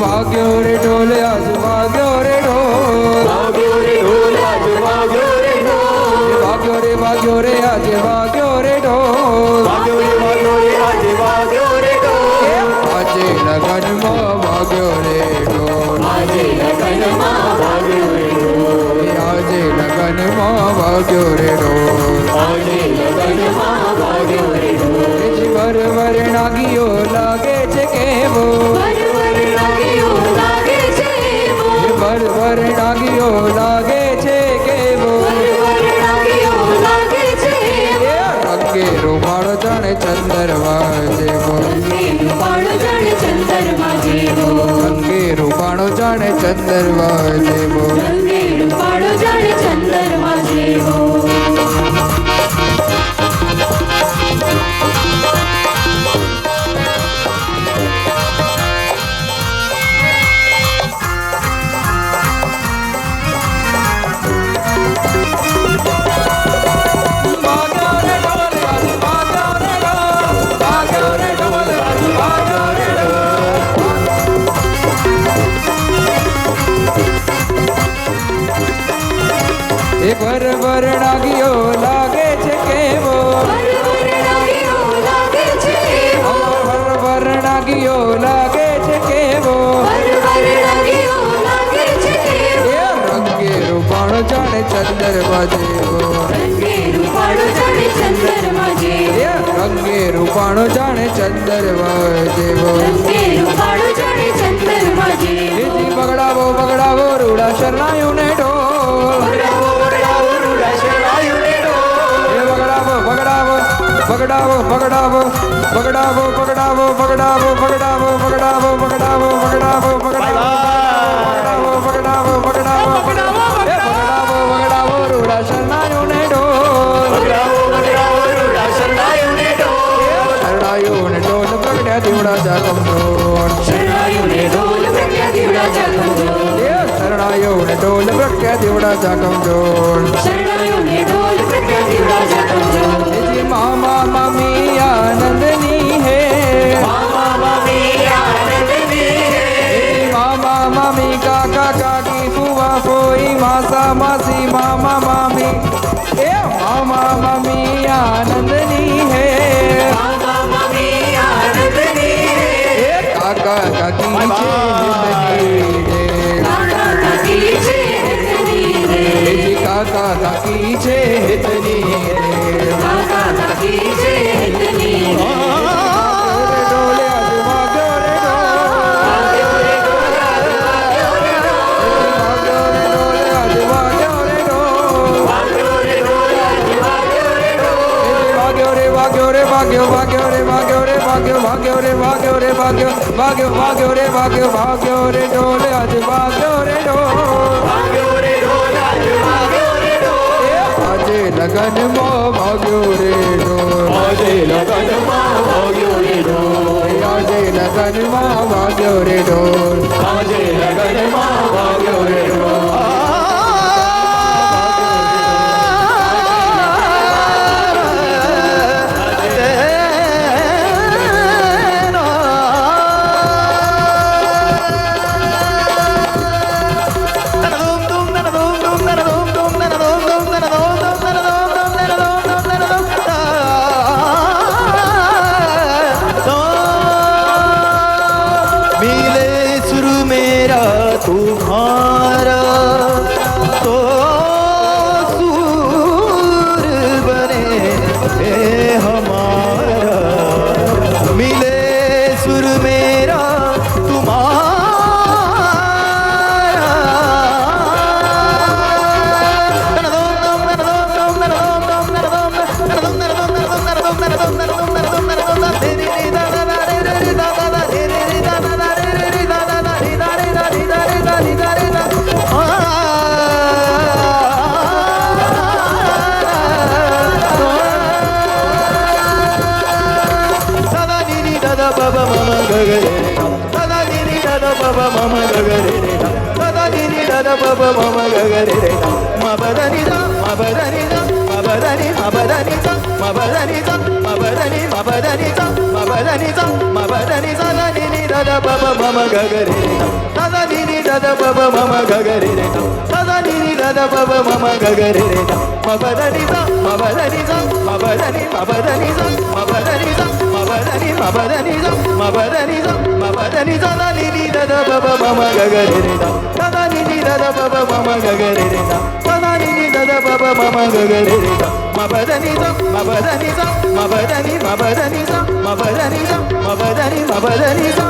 વાગ્યો રે ઢોલ આજ વાગ્યો રે ઢોલ વાગ્યો રે ઢોલ આજ વાગ્યો રે ઢોલ વાગ્યો રે આજે વાગ્યો રે ઢોલ વાગ્યો રે આજે વાગ્યો રે ઢોલ આજે લગનમાં વાગ્યો રે ઢોલ આજે લગનમાં વાગ્યો રે ઢોલ આજે લગનમાં વાગ્યો રે ઢોલ આજે લગનમાં વાગ્યો રે ઢોલ વર નાગીઓ લાગે છે કેવો વર નાગીઓ લાગે છે વર નાગીઓ લાગે છે કેવો વર નાગીઓ લાગે છે રંગે રૂમાળો જાણે ચંદરવા જેવો રંગે રૂપાળો જાણે ચંદરમા જેવો રંગે રૂમાળો જાણે ચંદરવા જેવો રંગે રૂપાળો જાણે ચંદરમા જેવો વર નાગીઓ લાગે છે કેવો વર નાગીઓ લાગે છે કેવો વર નાગીઓ લાગે છે કેવો વર નાગીઓ લાગે છે કેવો રંગે રૂપાળો જાણે ચંદરમા જેવો રંગે રૂપાળો જાણે ચંદરમા જેવો રંગે રૂપાળો જાણે ચંદરમા જેવો રંગે રૂપાળો જાણે ચંદરમા જેવો બગડાવો બગડાવો રૂડા શરણાયું ને ઢોલ બગડાવો બગડાવો રૂડા શરણાયું ને ઢોલ બગડાવો બગડાવો બગડાવો બગડાવો બગડાવો બગડાવો બગડાવો બગડાવો બગડાવો બગડાવો બગડાવો બગડાવો બગડાવો બગડાવો બગડાવો બગડાવો રૂડા શરણાયું ને ઢોલ બગડાવો બગડાવો રૂડા શરણાયું ને ઢોલ શરણાયું ને ઢોલ પ્રગટ્યા દીવડા જાગમ ઢોલ શરણાયું ને ઢોલ પ્રગટ્યા દીવડા જાગમ ઢોલ શરણાયું ને ઢોલ પ્રગટ્યા દીવડા જાગમ ઢોલ શરણાયું ને ઢોલ પ્રગટ્યા દીવડા જાગમ ઢોલ મામા મામી આનંદની હે મામા મામી આનંદની હે મામા મામી કાકા કાકી ફુવા ફોઈ માસા માસી મામા મામી એ મામા મામી આનંદની હે મામા મામી આનંદની હે એ કાકા કાકી છે હેતની રે કાકા કાકી છે હેતની રે કાકા કાકી છે હેતની રે કાકા કાકી છે હેતની રે ઢોલે આજ વાગ્યો રે વાગ્યો રે ઢોલ વાગ્યો રે ઢોલ વાગ્યો રે ઢોલ વાગ્યો રે ઢોલ વાગ્યો રે ઢોલ વાગ્યો રે વાગ્યો રે વાગ્યો વાગ્યો રે વાગ્યો રે વાગ્યો વાગ્યો રે વાગ્યો રે વાગ્યો વાગ્યો વાગ્યો રે વાગ્યો વાગ્યો રે ઢોલ આજ વાગ્યો રે ઢોલ વાગ્યો રે ઢોલ વાગ્યો રે ઢોલ આજે લગનમાં વાગ્યો રે ઢોલ આજે લગનમાં વાગ્યો રે ઢોલ આજે લગનમાં વાગ્યો રે ઢોલ આજે લગનમાં વાગ્યો રે ઢોલ मिले सुर मेरा तुम्हारा तो सुर बने हे हमारा मिले सुर मेरा baba mama gagare dada dini dada baba mama gagare dada dini dada baba mama gagare ma badani da ma badani da ma badani ma badani da ma badani da ma badani ma badani da ma badani da ma badani da dini da da da ba ba ma ma ga ga re re da. Da da ni ni da da ba ba ma ma ga ga re re da. Da da ni ni da da ba ba ma ma ga ga re re da. Ma ba da ni sa, ma ba da ni sa, ma ba da ni, ma ba da ni sa, ma ba da ni sa, ma ba da ni, ma ba da ni sa, ma ba da ni sa, ma ba da ni sa. Da ni ni da da ba ba ma ma ga ga re re da. Da da ni ni da da ba ba ma ma ga ga re re da. Da da ni ni da da ba ba ma ma ga ga re re da. Ma ba da ni sa, ma ba da ni sa, ma ba da ni, ma ba da ni sa, ma ba da ni sa, ma ba da ni, ma ba da ni sa.